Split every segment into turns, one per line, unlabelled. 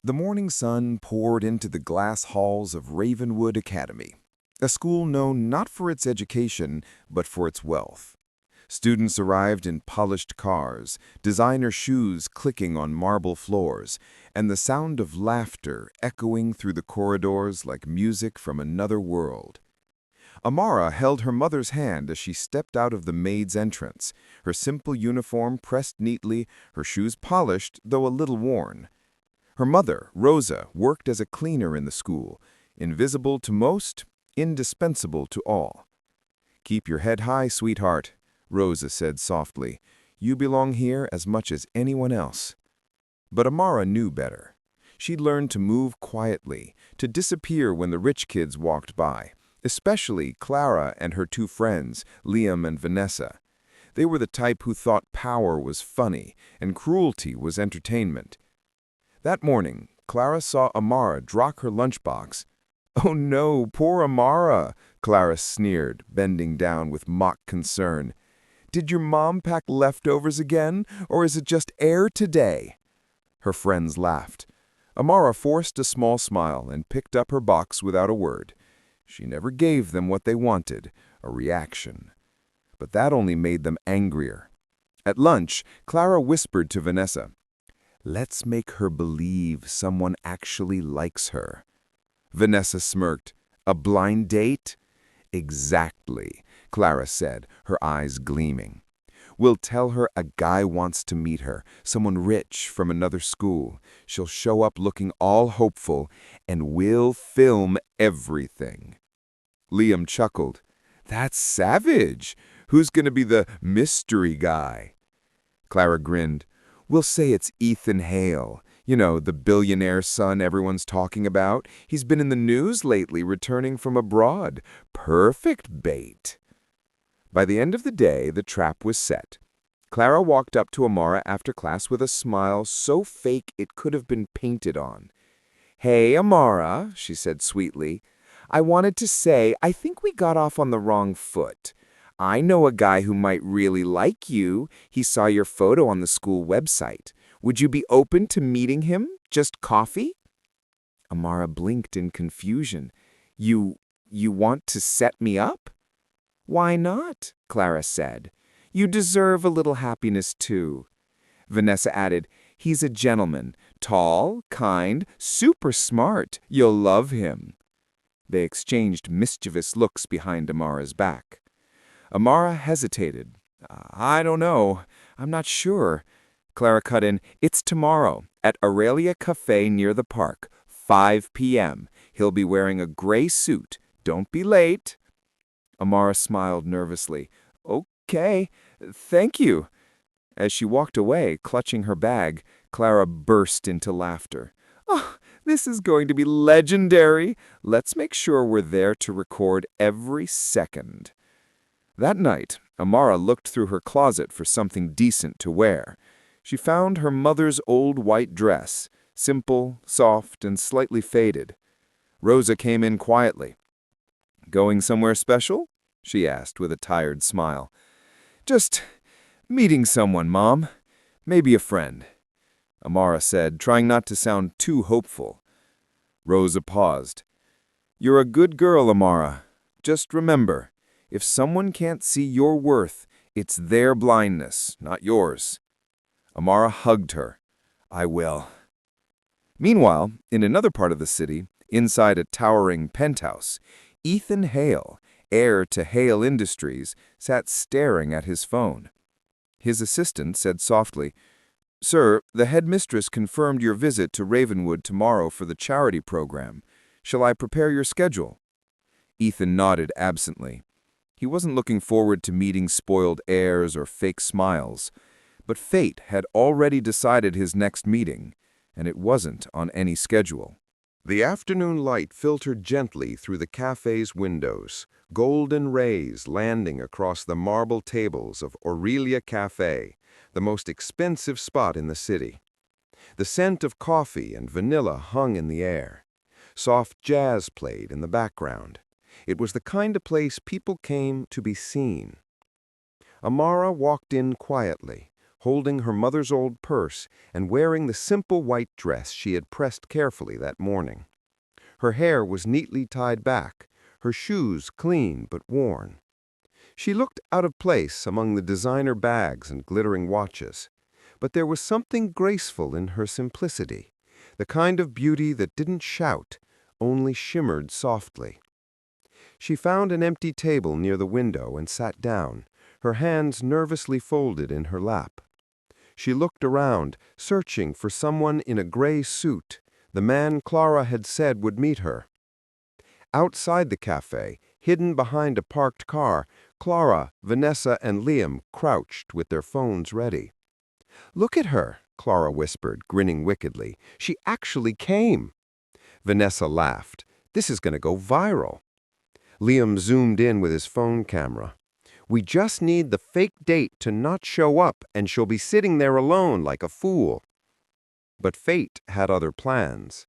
The morning sun poured into the glass halls of Ravenwood Academy, a school known not for its education, but for its wealth. Students arrived in polished cars, designer shoes clicking on marble floors, and the sound of laughter echoing through the corridors like music from another world. Amara held her mother's hand as she stepped out of the maid's entrance, her simple uniform pressed neatly, her shoes polished, though a little worn. Her mother, Rosa, worked as a cleaner in the school, invisible to most, indispensable to all. "Keep your head high, sweetheart," Rosa said softly. "You belong here as much as anyone else." But Amara knew better. She'd learned to move quietly, to disappear when the rich kids walked by, especially Clara and her two friends, Liam and Vanessa. They were the type who thought power was funny and cruelty was entertainment. That morning, Clara saw Amara drop her lunchbox. "Oh no, poor Amara," Clara sneered, bending down with mock concern. "Did your mom pack leftovers again, or is it just air today?" Her friends laughed. Amara forced a small smile and picked up her box without a word. She never gave them what they wanted, a reaction. But that only made them angrier. At lunch, Clara whispered to Vanessa, "Let's make her believe someone actually likes her." Vanessa smirked. "A blind date?" "Exactly," Clara said, her eyes gleaming. "We'll tell her a guy wants to meet her, someone rich from another school. She'll show up looking all hopeful, and we'll film everything." Liam chuckled. "That's savage. Who's going to be the mystery guy?" Clara grinned. "We'll say it's Ethan Hale. You know, the billionaire son everyone's talking about. He's been in the news lately, returning from abroad. Perfect bait." By the end of the day, the trap was set. Clara walked up to Amara after class with a smile so fake it could have been painted on. "Hey, Amara," she said sweetly. "I wanted to say I think we got off on the wrong foot. I know a guy who might really like you. He saw your photo on the school website. Would you be open to meeting him? Just coffee?" Amara blinked in confusion. You want to set me up?" "Why not?" Clara said. "You deserve a little happiness too." Vanessa added, "He's a gentleman, tall, kind, super smart. You'll love him." They exchanged mischievous looks behind Amara's back. Amara hesitated. "I don't know. I'm not sure." Clara cut in, "It's tomorrow, at Aurelia Cafe near the park, 5 p.m. He'll be wearing a gray suit. Don't be late." Amara smiled nervously. "Okay, thank you." As she walked away, clutching her bag, Clara burst into laughter. "Oh, this is going to be legendary. Let's make sure we're there to record every second." That night, Amara looked through her closet for something decent to wear. She found her mother's old white dress, simple, soft, and slightly faded. Rosa came in quietly. "Going somewhere special?" she asked with a tired smile. "Just meeting someone, Mom. Maybe a friend," Amara said, trying not to sound too hopeful. Rosa paused. "You're a good girl, Amara. Just remember, if someone can't see your worth, it's their blindness, not yours." Amara hugged her. "I will." Meanwhile, in another part of the city, inside a towering penthouse, Ethan Hale, heir to Hale Industries, sat staring at his phone. His assistant said softly, "Sir, the headmistress confirmed your visit to Ravenwood tomorrow for the charity program. Shall I prepare your schedule?" Ethan nodded absently. He wasn't looking forward to meeting spoiled heirs or fake smiles. But fate had already decided his next meeting, and it wasn't on any schedule. The afternoon light filtered gently through the cafe's windows, golden rays landing across the marble tables of Aurelia Cafe, the most expensive spot in the city. The scent of coffee and vanilla hung in the air. Soft jazz played in the background. It was the kind of place people came to be seen. Amara walked in quietly,
holding her mother's old purse and wearing the simple white dress she had pressed carefully that morning. Her hair was neatly tied back, her shoes clean but worn. She looked out of place among the designer bags and glittering watches, but there was something graceful in her simplicity, the kind of beauty that didn't shout, only shimmered softly. She found an empty table near the window and sat down, her hands nervously folded in her lap. She looked around, searching for someone in a gray suit, the man Clara had said would meet her. Outside the cafe, hidden behind a parked car, Clara, Vanessa, and Liam crouched with their phones ready. "Look at her," Clara whispered, grinning wickedly. "She actually came." Vanessa laughed. "This is going to go viral." Liam zoomed in with his phone camera. "We just need the fake date to not show up, and she'll be sitting there alone like a fool." But fate had other plans.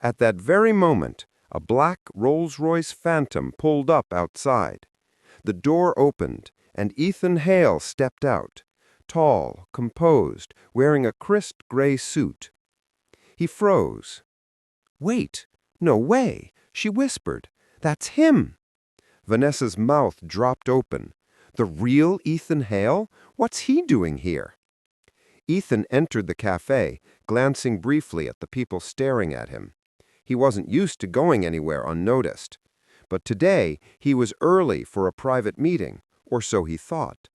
At that very moment, a black Rolls-Royce Phantom pulled up outside. The door opened, and Ethan Hale stepped out, tall, composed, wearing a crisp gray suit. He froze. "Wait, no way," she whispered. "That's him." Vanessa's mouth dropped open. "The real Ethan Hale? What's he doing here?" Ethan entered the cafe, glancing briefly at the people staring at him. He wasn't used to going anywhere unnoticed. But today he was early for a private meeting, or so he thought.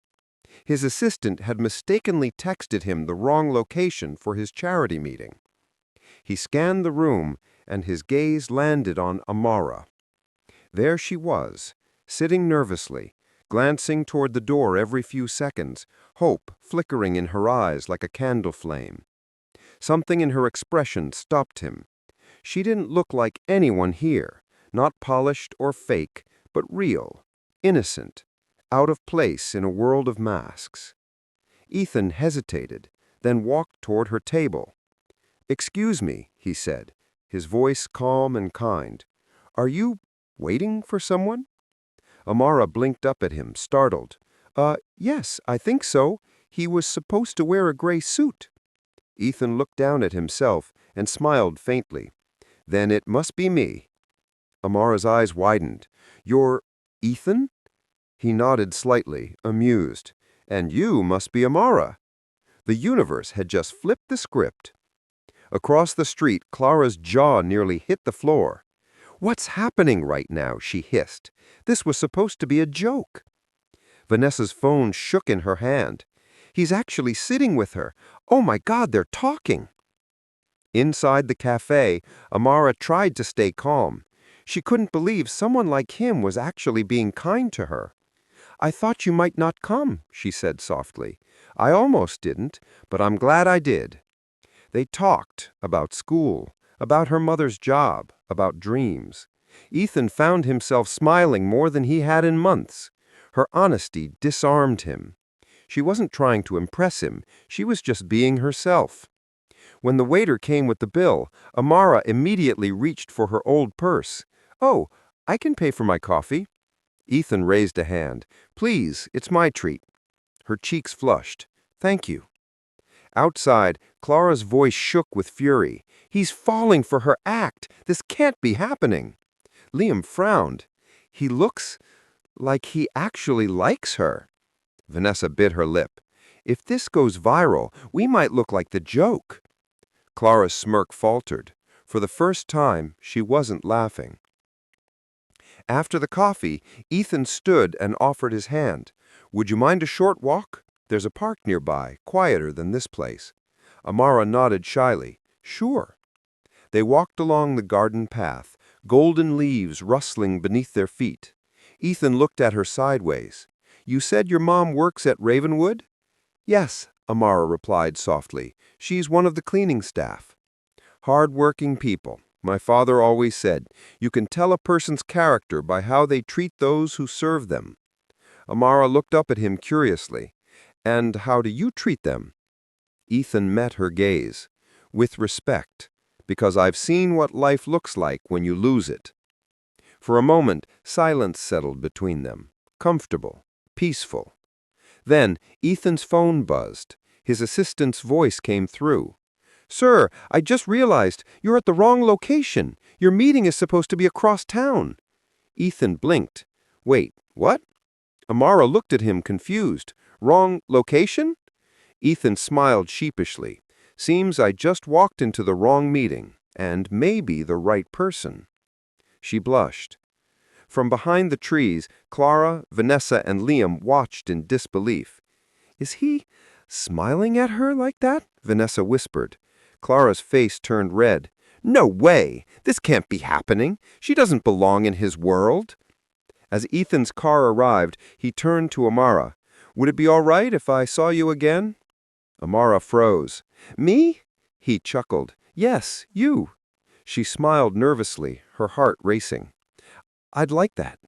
His assistant had mistakenly texted him the wrong location for his charity meeting. He scanned the room, and his gaze landed on Amara. There she was, sitting nervously, glancing toward the door every few seconds, hope flickering in her eyes like a candle flame. Something in her expression stopped him. She didn't look like anyone here, not polished or fake, but real, innocent, out of place in a world of masks. Ethan hesitated, then walked toward her table. "Excuse me," he said, his voice calm and kind. "Are you waiting for someone?" Amara blinked up at him, startled. Yes, I think so. He was supposed to wear a gray suit." Ethan looked down at himself and smiled faintly. "Then it must be me." Amara's eyes widened. "You're Ethan?" He nodded slightly, amused. "And you must be Amara." The universe had just flipped the script. Across the street, Clara's jaw nearly hit the floor. "What's happening right now?" she hissed. "This was supposed to be a joke." Vanessa's phone shook in her hand. "He's actually sitting with her. Oh my God, they're talking." Inside the cafe, Amara tried to stay calm. She couldn't believe someone like him was actually being kind to her. "I thought you might not come," she said softly. "I almost didn't, but I'm glad I did." They talked about school, about her mother's job, about dreams. Ethan found himself smiling more than he had in months. Her honesty disarmed him. She wasn't trying to impress him, she was just being herself. When the waiter came with the bill, Amara immediately reached for her old purse. "Oh, I can pay for my coffee." Ethan raised a hand. "Please, it's my treat." Her cheeks flushed. "Thank you." Outside, Clara's voice shook with fury. "He's falling for her act. This can't be happening." Liam frowned. "He looks like he actually likes her." Vanessa bit her lip. "If this goes viral, we might look like the joke." Clara's smirk faltered. For the first time, she wasn't laughing. After the coffee, Ethan stood and offered his hand. "Would you mind a short walk? There's a park nearby, quieter than this place." Amara nodded shyly. "Sure." They walked along the garden path, golden leaves rustling beneath their feet. Ethan looked at her sideways. "You said your mom works at Ravenwood?" "Yes," Amara replied softly. "She's one of the cleaning staff." "Hard-working people. My father always said, you can tell a person's character by how they treat those who serve them." Amara looked up at him curiously. "And how do you treat them?" Ethan met her gaze. "With respect, because I've seen what life looks like when you lose it." For a moment, silence settled between them, comfortable, peaceful. Then Ethan's phone buzzed. His assistant's voice came through. "Sir, I just realized you're at the wrong location. Your meeting is supposed to be across town." Ethan blinked. "Wait, what?" Amara looked at him confused. "Wrong location?" Ethan smiled sheepishly. "Seems I just walked into the wrong meeting, and maybe the right person." She blushed. From behind the trees, Clara, Vanessa, and Liam watched in disbelief. "Is he smiling at her like that?" Vanessa whispered. Clara's face turned red. "No way! This can't be happening. She doesn't belong in his world." As Ethan's car arrived, he turned to Amara. "Would it be all right if I saw you again?" Amara froze. "Me?" He chuckled. "Yes, you." She smiled nervously, her heart racing. "I'd like that."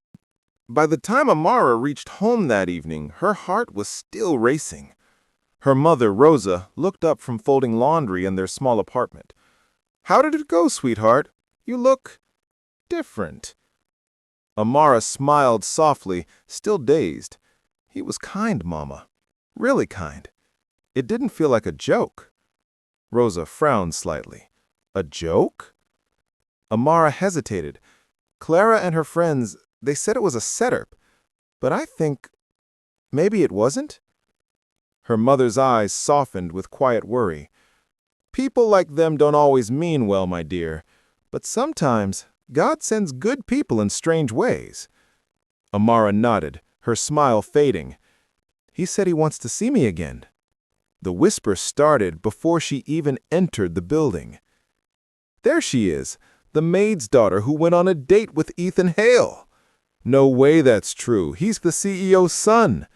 By the time Amara reached home that evening, her heart was still racing. Her mother, Rosa, looked up from folding laundry in their small apartment. "How did it go, sweetheart? You look different." Amara smiled softly, still dazed. "He was kind, Mama. Really kind. It didn't feel like a joke." Rosa frowned slightly. "A joke?" Amara hesitated. "Clara and her friends, they said it was a setup, but I think maybe it wasn't?" Her mother's eyes softened with quiet worry. "People like them don't always mean well, my dear, but sometimes God sends good people in strange ways." Amara nodded, her smile fading. "He said he wants to see me again." The whisper started before she even entered the building. "There she is, the maid's daughter who went on a date with Ethan Hale." "No way that's true. He's the CEO's son."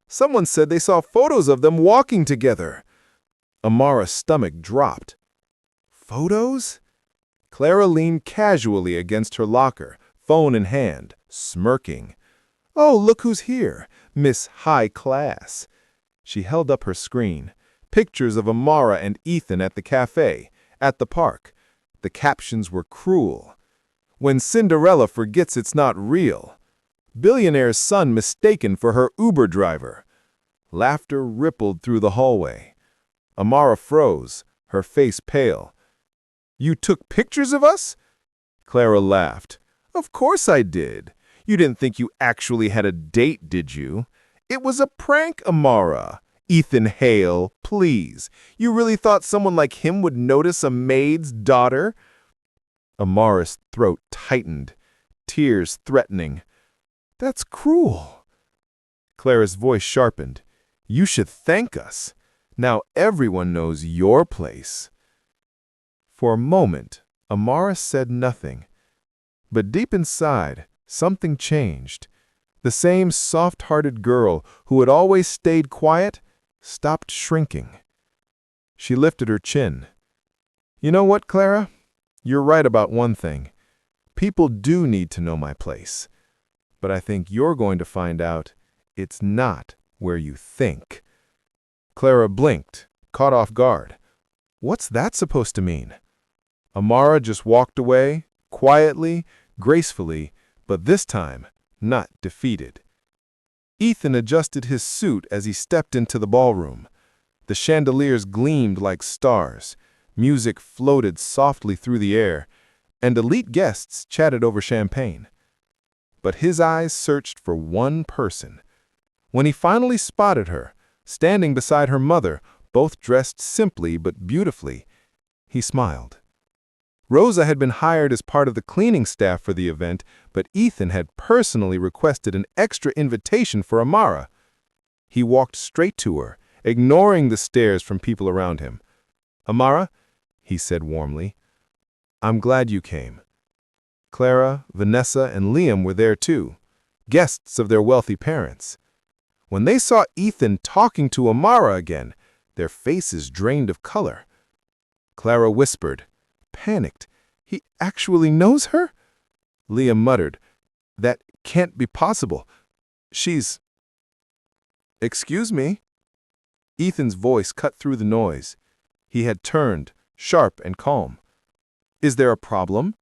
"Someone said they saw photos of them walking together." Amara's stomach dropped. "Photos?" Clara leaned casually against her locker, phone in hand, smirking. "Oh, look who's here, Miss High Class." She held up her screen. Pictures of Amara and Ethan at the cafe, at the park. The captions were cruel. "When Cinderella forgets it's not real." "Billionaire's son mistaken for her Uber driver." Laughter rippled through the hallway. Amara froze, her face pale. "You took pictures of us?" Clara laughed. "Of course I did. You didn't think you actually had a date, did you? It was a prank, Amara. Ethan Hale, please. You really thought someone like him would notice a maid's daughter?" Amara's throat tightened, tears threatening. "That's cruel." Clara's voice sharpened. "You should thank us. Now everyone knows your place." For a moment, Amara said nothing. But deep inside, something changed. The same soft-hearted girl who had always stayed quiet stopped shrinking. She lifted her chin. "You know what, Clara? You're right about one thing. People do need to know my place. But I think you're going to find out it's not where you think." Clara blinked, caught off guard. What's that supposed to mean? Amara just walked away, quietly, gracefully, but this time not defeated. Ethan adjusted his suit as he stepped into the ballroom. The chandeliers gleamed like stars, music floated softly through the air, and elite guests chatted over champagne. But his eyes searched for one person. When he finally spotted her, standing beside her mother, both dressed simply but beautifully, he smiled. Rosa had been hired as part of the cleaning staff for the event, but Ethan had personally requested an extra invitation for Amara. He walked straight to her, ignoring the stares from people around him. "Amara," he said warmly, "I'm glad you came." Clara, Vanessa, and Liam were there too, guests of their wealthy parents. When they saw Ethan talking to Amara again, their faces drained of color. Clara whispered, panicked, "He actually knows her?" Liam muttered, "That can't be possible. She's—" "Excuse me?" Ethan's voice cut through the noise. He had turned, sharp and calm. "Is there a problem?"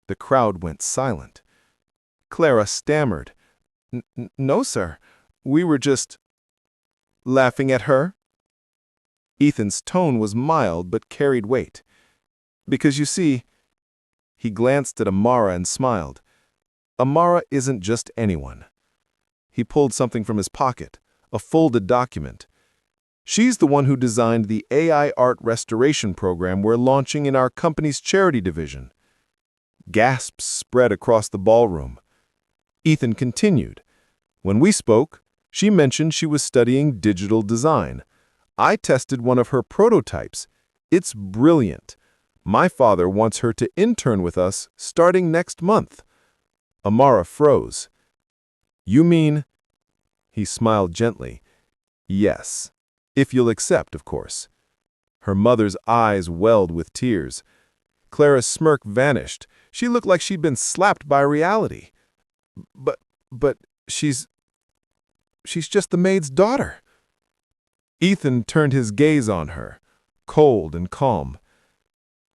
The crowd went silent. Clara stammered, "No, sir. We were just—" "Laughing at her?" Ethan's tone was mild but carried weight. "Because you see," he glanced at Amara and smiled, "Amara isn't just anyone." He pulled something from his pocket, a folded document. "She's the one who designed the AI art restoration program we're launching in our company's charity division." Gasps spread across the ballroom. Ethan continued. "When we spoke, she mentioned she was studying digital design. I tested one of her prototypes. It's brilliant. My father wants her to intern with us starting next month." Amara froze. "You mean—" He smiled gently. "Yes. If you'll accept, of course." Her mother's eyes welled with tears. Clara's smirk vanished. She looked like she'd been slapped by reality. But she's just the maid's daughter." Ethan turned his gaze on her, cold and calm.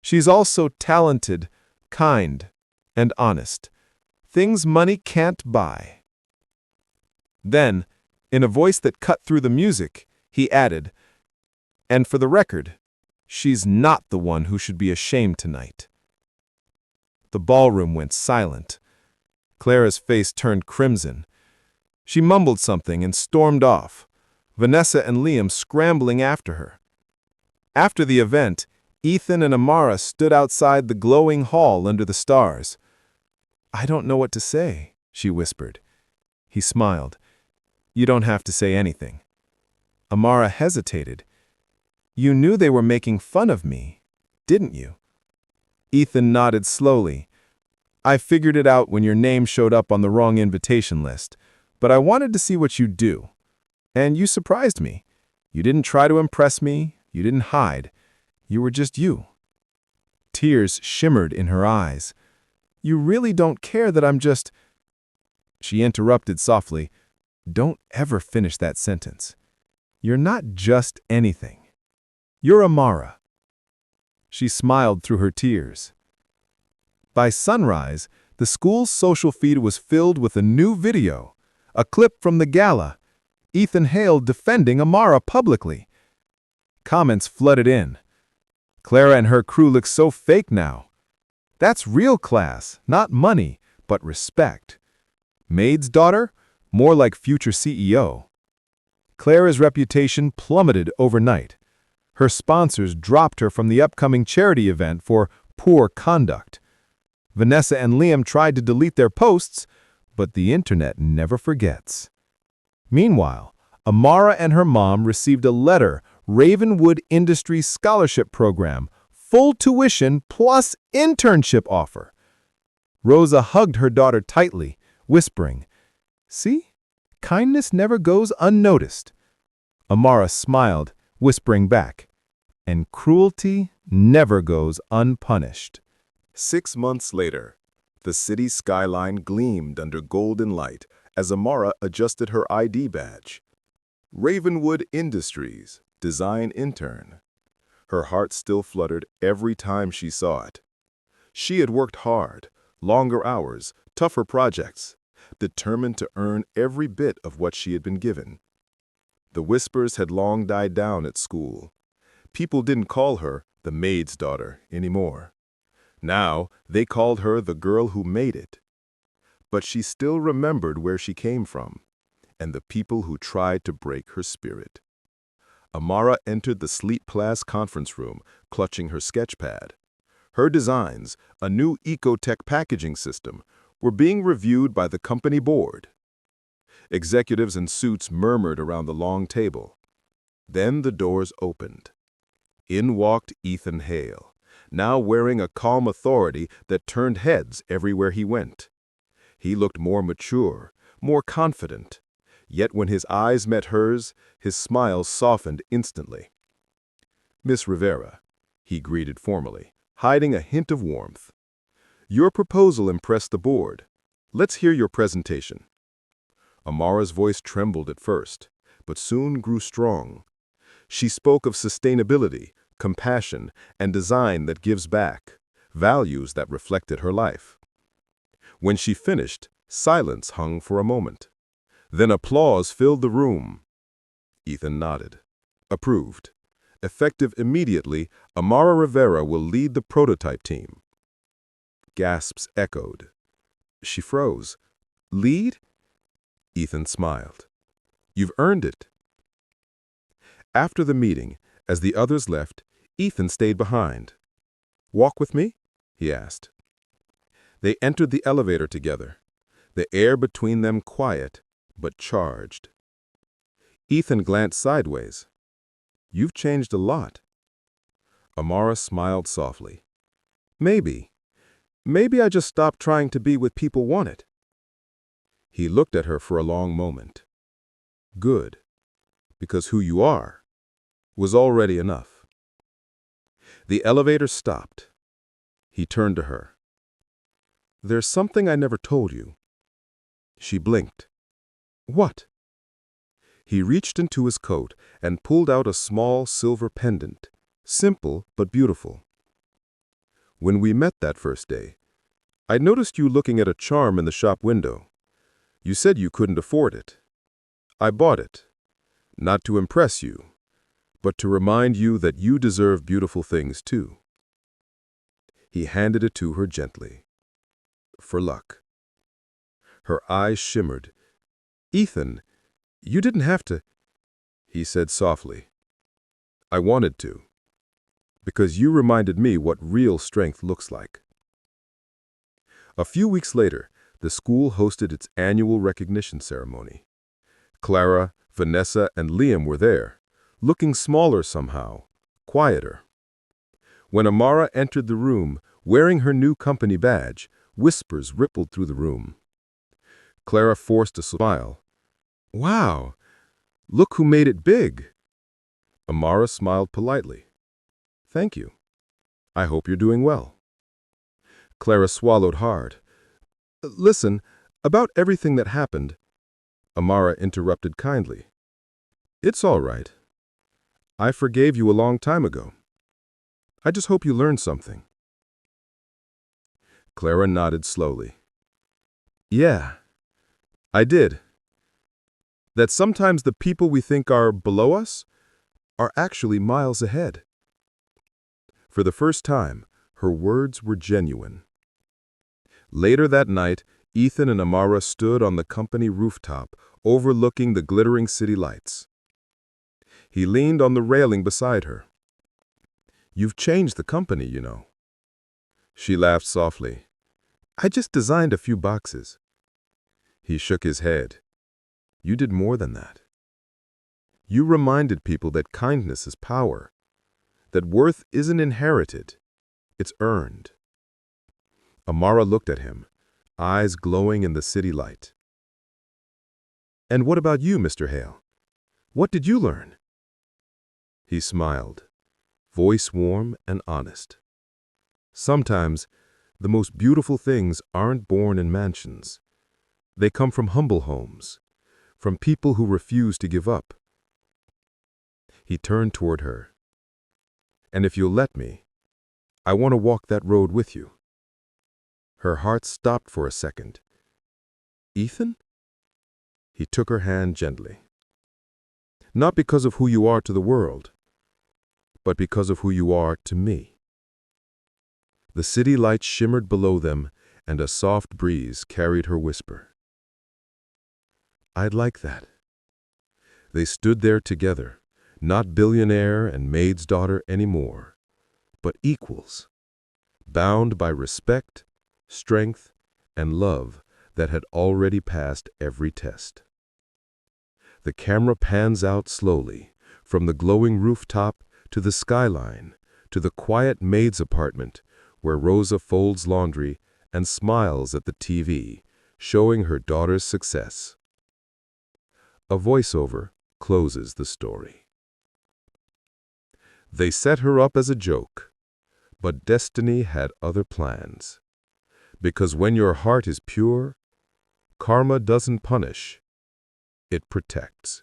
"She's also talented, kind, and honest. Things money can't buy." Then, in a voice that cut through the music, he added, "And for the record, she's not the one who should be ashamed tonight." The ballroom went silent. Clara's face turned crimson. She mumbled something and stormed off, Vanessa and Liam scrambling after her. After the event, Ethan and Amara stood outside the glowing hall under the stars. "I don't know what to say," she whispered. He smiled. "You don't have to say anything." Amara hesitated. "You knew they were making fun of me, didn't you?" Ethan nodded slowly. "I figured it out when your name showed up on the wrong invitation list, but I wanted to see what you'd do. And you surprised me. You didn't try to impress me, you didn't hide. You were just you." Tears shimmered in her eyes. "You really don't care that I'm just—" She interrupted softly. "Don't ever finish that sentence. You're not just anything. You're Amara." She smiled through her tears. By sunrise, the school's social feed was filled with a new video, a clip from the gala, Ethan Hale defending Amara publicly. Comments flooded in. "Clara and her crew look so fake now. That's real class, not money, but respect. Maid's daughter? More like future CEO." Clara's reputation plummeted overnight. Her sponsors dropped her from the upcoming charity event for poor conduct. Vanessa and Liam tried to delete their posts, but the internet never forgets. Meanwhile, Amara and her mom received a letter, Ravenwood Industries Scholarship Program, full tuition plus internship offer. Rosa hugged her daughter tightly, whispering, "See? Kindness never goes unnoticed." Amara smiled, whispering back, "And cruelty never goes unpunished."
6 months later, the city's skyline gleamed under golden light as Amara adjusted her ID badge. Ravenwood Industries, design intern. Her heart still fluttered every time she saw it. She had worked hard, longer hours, tougher projects, determined to earn every bit of what she had been given. The whispers had long died down at school. People didn't call her the maid's daughter anymore. Now, they called her the girl who made it. But she still remembered where she came from, and the people who tried to break her spirit. Amara entered the Sleep Class conference room, clutching her sketch pad. Her designs, a new ecotech packaging system, were being reviewed by the company board. Executives in suits murmured around the long table. Then the doors opened. In walked Ethan Hale, now wearing a calm authority that turned heads everywhere he went. He looked more mature, more confident, yet when his eyes met hers, his smile softened instantly. "Miss Rivera," he greeted formally, hiding a hint of warmth. "Your proposal impressed the board. Let's hear your presentation." Amara's voice trembled at first, but soon grew strong. She spoke of sustainability, compassion, and design that gives back, values that reflected her life. When she finished, silence hung for a moment. Then applause filled the room. Ethan nodded, approved,
Effective immediately, Amara Rivera will lead the prototype team. Gasps echoed. She froze. Lead? Ethan smiled. You've earned it. After the meeting, as the others left, Ethan stayed behind. Walk with me? He asked. They entered the elevator together, the air between them quiet but charged. Ethan glanced sideways. You've changed a lot. Amara smiled softly. Maybe. Maybe I just stopped trying to be what people wanted. He looked at her for a long moment. Good, because who you are was already enough. The elevator stopped. He turned to her. There's something I never told you. She blinked. What? He reached into his coat and pulled out a small silver pendant, simple but beautiful. When we met that first day, I noticed you looking at a charm in the shop window. You said you couldn't afford it. I bought it, not to impress you, but to remind you that you deserve beautiful things too. He handed it to her gently. For luck. Her eyes shimmered. Ethan, you didn't have to, he said softly. I wanted to, because you reminded me what real strength looks like. A few weeks later, the school hosted its annual recognition ceremony. Clara, Vanessa, and Liam were there, looking smaller somehow, quieter. When Amara entered the room, wearing her new company badge, whispers rippled through the room. Clara forced a smile. Wow, look who made it big. Amara smiled politely. Thank you. I hope you're doing well. Clara swallowed hard. Listen, about everything that happened, Amara interrupted kindly. It's all right. I forgave you a long time ago. I just hope you learned something. Clara nodded slowly. Yeah, I did. That sometimes the people we think are below us are actually miles ahead. For the first time, her words were genuine. Later that night, Ethan and Amara stood on the company rooftop, overlooking the glittering city lights. He leaned on the railing beside her. You've changed the company, you know. She laughed softly. I just designed a few boxes. He shook his head. You did more than that. You reminded people that kindness is power, that worth isn't inherited, it's earned. Amara looked at him, eyes glowing in the city light. And what about you, Mr. Hale? What did you learn? He smiled, voice warm and honest. Sometimes, the most beautiful things aren't born in mansions. They come from humble homes, from people who refuse to give up. He turned toward her. And if you'll let me, I want to walk that road with you. Her heart stopped for a second. Ethan? He took her hand gently. Not because of who you are to the world, but because of who you are to me. The city lights shimmered below them, and a soft breeze carried her whisper. I'd like that. They stood there together, not billionaire and maid's daughter anymore, but equals, bound by respect, strength, and love that had already passed every test. The camera pans out slowly, from the glowing rooftop to the skyline, to the quiet maid's apartment where Rosa folds laundry and smiles at the TV, showing her daughter's success. A voiceover closes the story. They set her up as a joke, but destiny had other plans. Because when your heart is pure, karma doesn't punish, it protects.